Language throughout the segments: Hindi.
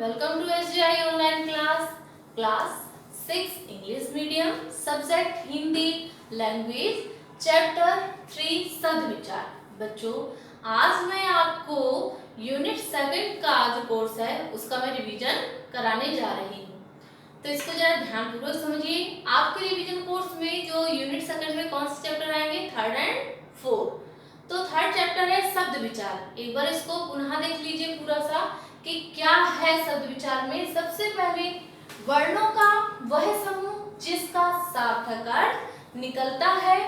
welcome to SGI online class 6 English medium subject Hindi language chapter 3 सदविचार। बच्चों आज मैं आपको यूनिट 7 का जो कोर्स है उसका मैं रिवीजन कराने जा रही हूँ, तो इसको जरा ध्यानपूर्वक समझिए। आपके रिवीजन कोर्स में जो यूनिट 7 में कौन से चैप्टर आएंगे, 3rd and 4th। तो 3rd चैप्टर है शब्द विचार। एक बार इसको पुनः देख लीजिए पूरा सा कि क्या है शब्द विचार में। सबसे पहले वर्णों का वह समूह जिसका सार्थक अर्थ निकलता है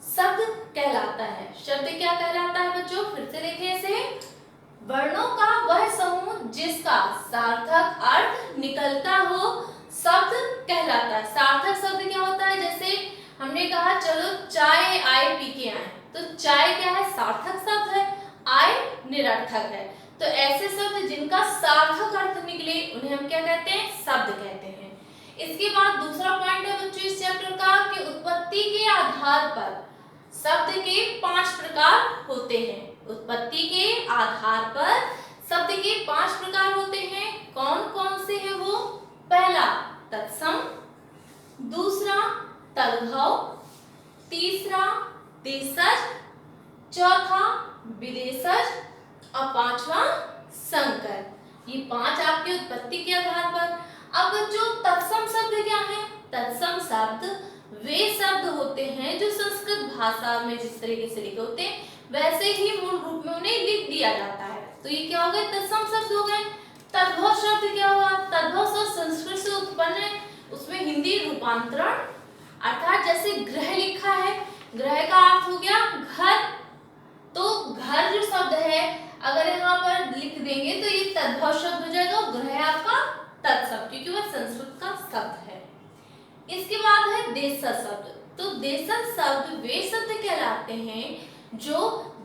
शब्द कहलाता है। शब्द क्या कहलाता है बच्चों, फिर से देखिए इसे। वर्णों का वह समूह जिसका सार्थक अर्थ निकलता हो शब्द कहलाता है। सार्थक शब्द क्या होता है, जैसे हमने कहा चलो चाय आए पी के आए, तो चाय क्या है, सार्थक शब्द है, आए निरर्थक है। तो ऐसे शब्द जिनका सार्थक अर्थ निकले उन्हें हम क्या कहते हैं, शब्द कहते हैं। इसके बाद दूसरा पॉइंट है बच्चों इस चैप्टर का कि उत्पत्ति के आधार पर शब्द के 5 प्रकार होते हैं। उत्पत्ति के आधार पर शब्द के 5 प्रकार होते हैं। कौन कौन से हैं वो, पहला तत्सम, दूसरा तद्भव, तीसरा देशज, चौथा विदेशज और 5वां संकर। ये 5 आपके उत्पत्ति के आधार पर। अब जो तत्सम शब्द क्या है, तत्सम शब्द वे शब्द होते हैं जो संस्कृत भाषा में जिस तरीके से लिखे होते हैं वैसे ही मूल रूप में उन्हें लिख दिया जाता है। तो ये क्या हो गए, तत्सम शब्द हो गए। तद्भव शब्द क्या हुआ, तद्भव शब्द संस्कृत से उत्पन्न है, उसमें हिंदी रूपांतरण, अर्थात जैसे ग्रह लिखा है, ग्रह का अर्थ हो गया घर, तो घर जो शब्द है अगर यहाँ पर लिख देंगे तो ये तद्भव शब्द हो जाएगा, ग्रह आपका तत्शब्द क्योंकि वह संस्कृत का शब्द है। इसके बाद है देशज शब्द। तो देशज शब्द वे शब्द कहलाते हैं जो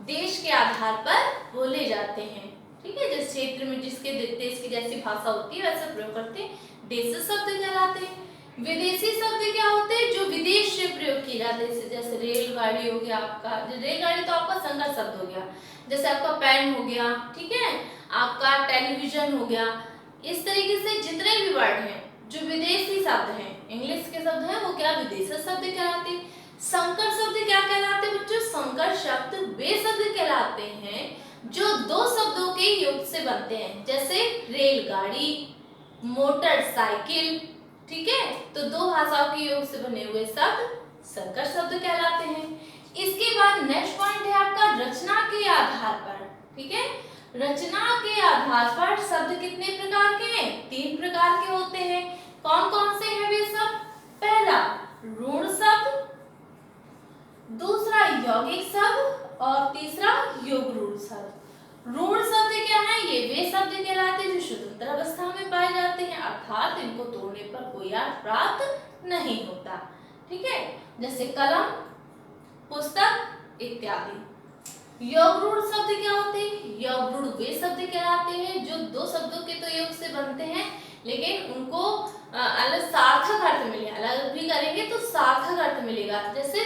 देश के आधार पर बोले जाते हैं, ठीक है। जिस क्षेत्र में जिसके देश की जैसी भाषा होती है वैसा प्रयोग करते हैं, देशज शब्द कहलाते हैं। विदेशी शब्द क्या होते हैं, जो विदेश से प्रयोग किए जाते हैं, जैसे रेलगाड़ी हो गया आपका, रेलगाड़ी तो आपका संकर शब्द हो गया, जैसे आपका पेन हो गया, ठीक है, आपका टेलीविजन हो गया। इस तरीके से जितने भी वर्ड हैं जो विदेशी शब्द हैं, इंग्लिश के शब्द हैं, वो क्या विदेशी शब्द कहलाते हैं। संकर शब्द क्या कहलाते हैं बच्चों, संकर शब्द वे शब्द कहलाते हैं जो 2 शब्दों के योग से बनते हैं, जैसे रेलगाड़ी, मोटरसाइकिल, ठीक है। तो 2 भाषाओं के योग से बने हुए शब्द संकर शब्द कहलाते हैं। इसके बाद नेक्स्ट पॉइंट है आपका रचना के आधार पर, ठीक है। रचना के आधार पर शब्द कितने प्रकार के हैं, 3 प्रकार के होते हैं। कौन कौन से हैं वे शब्द, पहला ऋण शब्द, दूसरा यौगिक शब्द और तीसरा योग ऋण शब्द। ऋण शब्द क्या है, ये वे शब्द कहलाते हैं जो स्वतंत्र अवस्था में पाए जाते हैं, अर्थात इनको तोड़ने पर कोई अर्थ प्राप्त नहीं होता, ठीक है, जैसे कलम, पुस्तक इत्यादि। योग ऋण शब्द क्या होते हैं, योग ऋण वे शब्द कहलाते हैं जो 2 शब्दों के तो योग से बनते हैं लेकिन उनको अलग सार्थक अर्थ मिले, अलग भी करेंगे तो सार्थक अर्थ मिलेगा। जैसे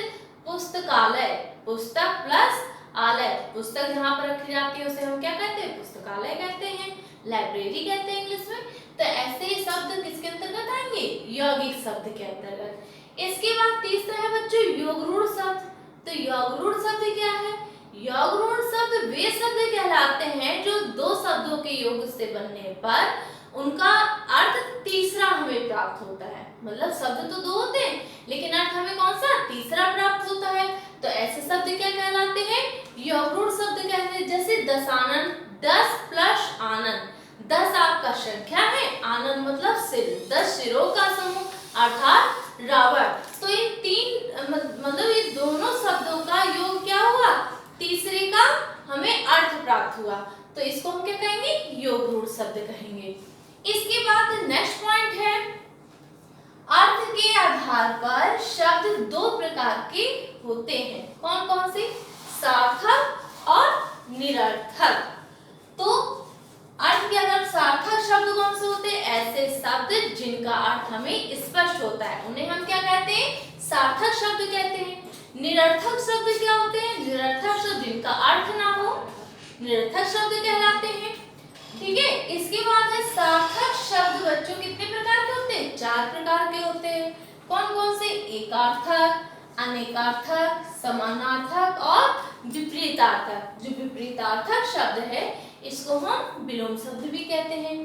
पुस्तकालय, पुस्तक प्लस आलय, पुस्तक जहाँ पर रखी जाती है उसे हम क्या कहते हैं, पुस्तकालय कहते हैं, लाइब्रेरी कहते हैं इंग्लिश में। तो ऐसे शब्द किसके अंतर्गत आएंगे, यौगिक शब्द के अंतर्गत। इसके बाद तीसरा है बच्चों योग ऋण शब्द। तो योग ऋण शब्द क्या है, योग ऋण शब्द वे शब्द कहलाते हैं जो 2 शब्दों के योग से बनने पर उनका अर्थ तीसरा हमें प्राप्त होता है। मतलब शब्द तो 2 होते हैं लेकिन अर्थ हमें कौन सा, तीसरा प्राप्त होता है। तो ऐसे शब्द क्या कहलाते हैं, योग ऋण शब्द कहते हैं। जैसे दशानन, 10 प्लस आनंद, 10 आपका संख्या है, आनंद मतलब सिर, 10 सिरों का समूह अर्थात रावण। तो इन 3 मतलब ये दोनों शब्दों का योग क्या हुआ, तीसरे का हमें अर्थ प्राप्त हुआ, तो इसको हम क्या कहेंगे, योग ऋण शब्द कहेंगे। इसके बाद नेक्स्ट पॉइंट है अर्थ के आधार पर शब्द 2 प्रकार के होते हैं। कौन कौन से, सार्थक और निरर्थक। तो अर्थ के आधार सार्थक शब्द कौन से होते हैं, ऐसे शब्द जिनका अर्थ हमें स्पष्ट होता है उन्हें हम क्या कहते हैं, सार्थक शब्द कहते हैं। निरर्थक शब्द क्या होते हैं, निरर्थक शब्द जिनका अर्थ ना हो, निरर्थक शब्द कहलाते हैं। ठीक है। इसके बाद है सार्थक शब्द बच्चों कितने प्रकार के होते हैं? 4 प्रकार के होते हैं। कौन कौन से? एकार्थक, अनेकार्थक, समानार्थक और विपरीतार्थक। जो विपरीतार्थक शब्द है इसको हम विलोम शब्द भी कहते हैं।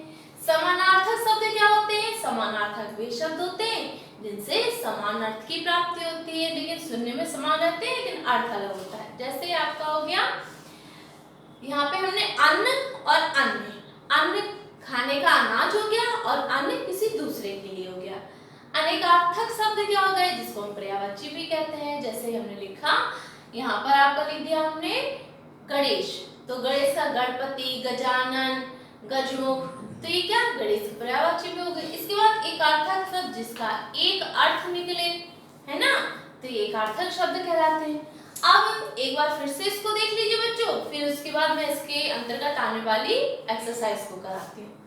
समानार्थक शब्द क्या होते हैं? समानार्थक वे शब्द होते हैं जिनसे समान अर्थ की प्राप्ति होती है, लेकिन सुनने में समान रहते हैं लेकिन अर्थ अलग होता है। जैसे आपका हो गया, यहाँ पे हमने अन्न और अन्य, अन्न खाने का अनाज हो गया और अन्य किसी दूसरे के लिए हो गया। अनेकार्थक शब्द क्या हो गए? जिसको हम पर्यायवाची भी कहते हैं। जैसे हमने लिखा, यहाँ पर आपका लिख दिया हमने गणेश, तो गणेश का गणपति, गजानन, गजमुख, तो ये क्या? गणेश पर्यायवाची में हो गए। इसके बाद एकार्थक शब्द जिसका एक अर्थ निकले, है ना, तो ये एकार्थक शब्द कहलाते हैं। अब एक बार फिर से इसको देख लीजिए बच्चों, फिर उसके बाद मैं इसके अंतर्गत आने वाली एक्सरसाइज को कराती हूँ।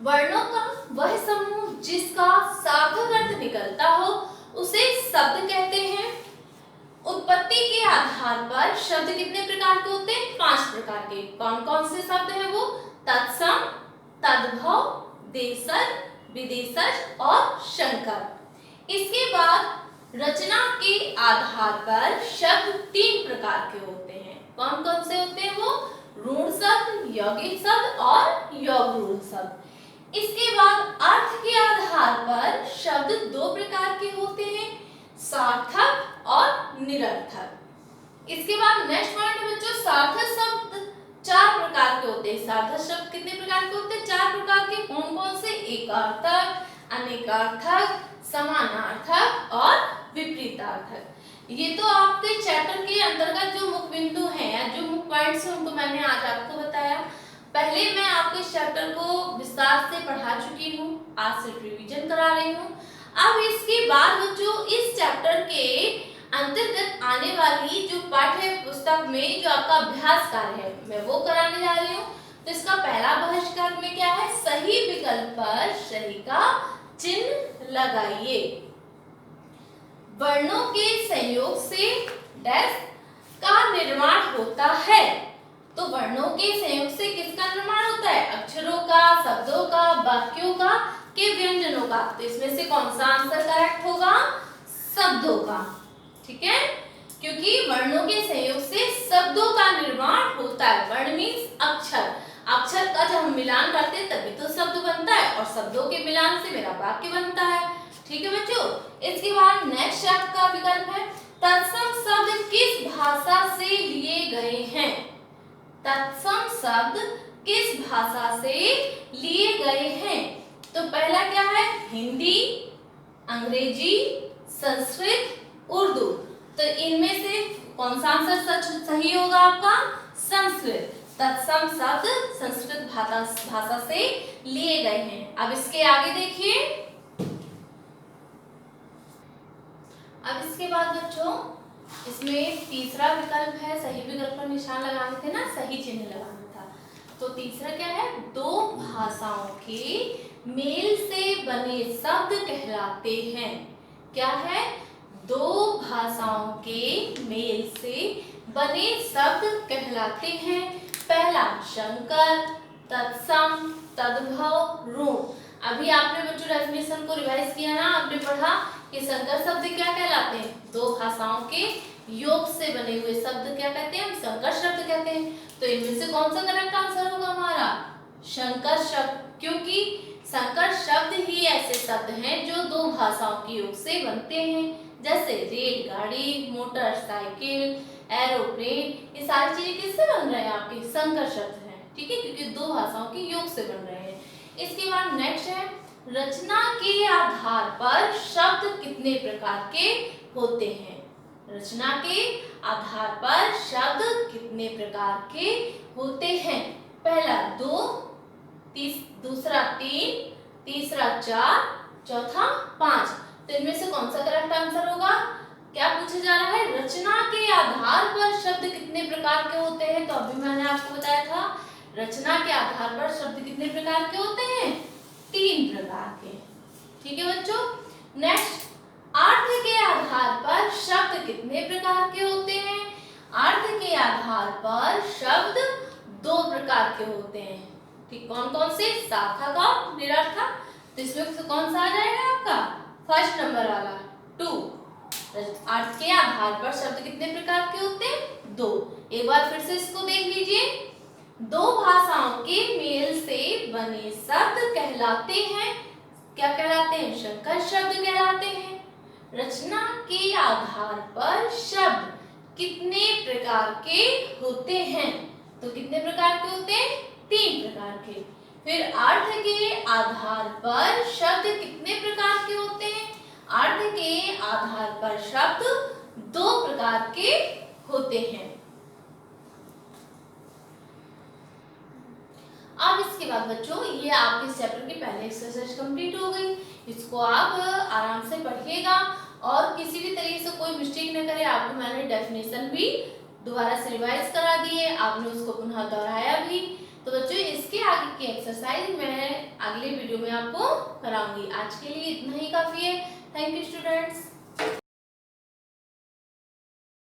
वर्णों का वह समूह जिसका सार्थक अर्थ निकलता हो उसे शब्द कहते हैं। उत्पत्ति के आधार पर शब्द कितने प्रकार के होते हैं? 5 प्रकार के। कौन कौन से शब्द हैं वो? तत्सम, तद्भव, देशज, विदेशज और शंकर। इसके बाद रचना के आधार पर शब्द 3 प्रकार के होते हैं। कौन कौन से होते हैं वो? ऋण शब्द, यौगिक शब्द और यौगरूढ़ शब्द। इसके बाद अर्थ के आधार पर शब्द 2 प्रकार के होते हैं, सार्थक और निरर्थक। इसके बाद नेक्स्ट पॉइंट है बच्चों, सार्थक शब्द 4 प्रकार के होते हैं। सार्थक शब्द कितने प्रकार के होते हैं? 4 प्रकार के। कौन कौन से? एकार्थक, अनेकार्थक, समानार्थक और विपरीतार्थक। ये तो आपके चैप्टर के अंतर्गत जो मुख्य बिंदु हैं या जो मुख्य पॉइंट्स हैं उनको मैंने आज आपको बताया। पहले मैं आपके चैप्टर को विस्तार से पढ़ा चुकी हूँ, आज से रिवीजन करा रही हूँ। अब इसके बाद बच्चों इस चैप्टर के अंतर्गत आने वाली जो पाठ्य पुस्तक में जो आपका अभ्यास कार्य है मैं वो कराने जा रही हूँ। तो इसका पहला बहिष्कार में क्या है? सही विकल्प पर सही का चिन्ह लगाइए। वर्णों के संयोग से डैश का निर्माण होता है। तो वर्णों के संयोग से किसका निर्माण होता है? अक्षरों का, शब्दों का, वाक्यों का, के व्यंजनों का। तो इसमें से कौन सा आंसर करेक्ट होगा? शब्दों का। ठीक है, क्योंकि वर्णों के संयोग से शब्दों का निर्माण होता है। वर्ण मीन्स अक्षर, अक्षर का जब हम मिलान करते हैं तभी तो शब्द बनता है और शब्दों के मिलान से मेरा वाक्य बनता है। ठीक है बच्चों, इसके बाद नेक्स्ट आपका विकल्प है तत्सम शब्द किस भाषा से लिए गए हैं? तत्सम शब्द किस भाषा से लिए गए हैं? तो पहला क्या है? हिंदी, अंग्रेजी, संस्कृत, उर्दू। तो इनमें से कौन सा आंसर सही होगा आपका? संस्कृत। तत्सम शब्द संस्कृत भाषा से लिए गए हैं। अब इसके आगे देखिए, अब इसके बाद बच्चों इसमें तीसरा विकल्प है, सही विकल्प पर निशान लगाने थे ना, सही चिन्ह लगाना था। तो तीसरा क्या है? 2 भाषाओं के मेल से बने शब्द कहलाते हैं। क्या है? 2 भाषाओं के मेल से बने शब्द कहलाते हैं। पहला शंकर, तत्सम, तद्भव, ऋण। अभी आपने बच्चों डेफिनेशन को रिवाइज किया ना, आपने पढ़ा कि संकर शब्द क्या कहलाते हैं? 2 भाषाओं के योग से बने हुए शब्द क्या कहते हैं? हम संकर शब्द कहते हैं। तो इनमें से कौन सा करेक्ट आंसर होगा हमारा? शंकर शब्द, क्योंकि संकर शब्द ही ऐसे शब्द हैं जो 2 भाषाओं के योग से बनते हैं। जैसे रेलगाड़ी, मोटरसाइकिल, एरोप्लेन, ये सारी चीजें किससे बन रहे हैं? आपके संकर शब्द हैं। ठीक है, क्योंकि 2 भाषाओं के योग से बन रहे हैं। इसके बाद नेक्स्ट है रचना के आधार पर शब्द कितने प्रकार के होते हैं? रचना के आधार पर शब्द कितने प्रकार के होते हैं? पहला 2, दूसरा 3, तीसरा 4, चौथा 5। तो इनमें से कौन सा करेक्ट आंसर होगा? क्या पूछा जा रहा है? रचना के आधार पर शब्द कितने प्रकार के होते हैं? तो अभी मैंने आपको बताया था रचना के आधार पर शब्द कितने प्रकार के होते हैं? 3 प्रकार के। ठीक है बच्चों, नेक्स्ट अर्थ के आधार पर शब्द कितने प्रकार के होते हैं? अर्थ के आधार पर शब्द 2 प्रकार के होते हैं। ठीक, कौन कौन से? सार्थक और निरर्थक। तो इसमें से कौन सा आ जाएगा आपका? फर्स्ट नंबर वाला 2। अर्थ के आधार पर शब्द कितने प्रकार के होते हैं? 2। एक बार फिर से इसको देख लीजिए। दो भाषाओं के मेल से बने शब्द कहलाते हैं, क्या कहलाते हैं? संकर शब्द कहलाते हैं। रचना के आधार पर शब्द कितने प्रकार के होते हैं? तो कितने प्रकार के होते हैं? 3 प्रकार के। फिर अर्थ के आधार पर शब्द कितने प्रकार के होते हैं? अर्थ के आधार पर शब्द 2 प्रकार के होते हैं। अब इसके बाद बच्चों ये आपके इस चैप्टर की पहले एक्सरसाइज कंप्लीट हो गई। इसको आप आराम से पढ़िएगा और किसी भी तरीके से कोई मिस्टेक न करें। आपको मैंने डेफिनेशन भी दोबारा से रिवाइज करा दी है, आपने उसको पुनः दोहराया भी। तो बच्चों इसके आगे की एक्सरसाइज मैं अगले वीडियो में आपको कराऊंगी। आज के लिए इतना ही काफी है। Thank you students.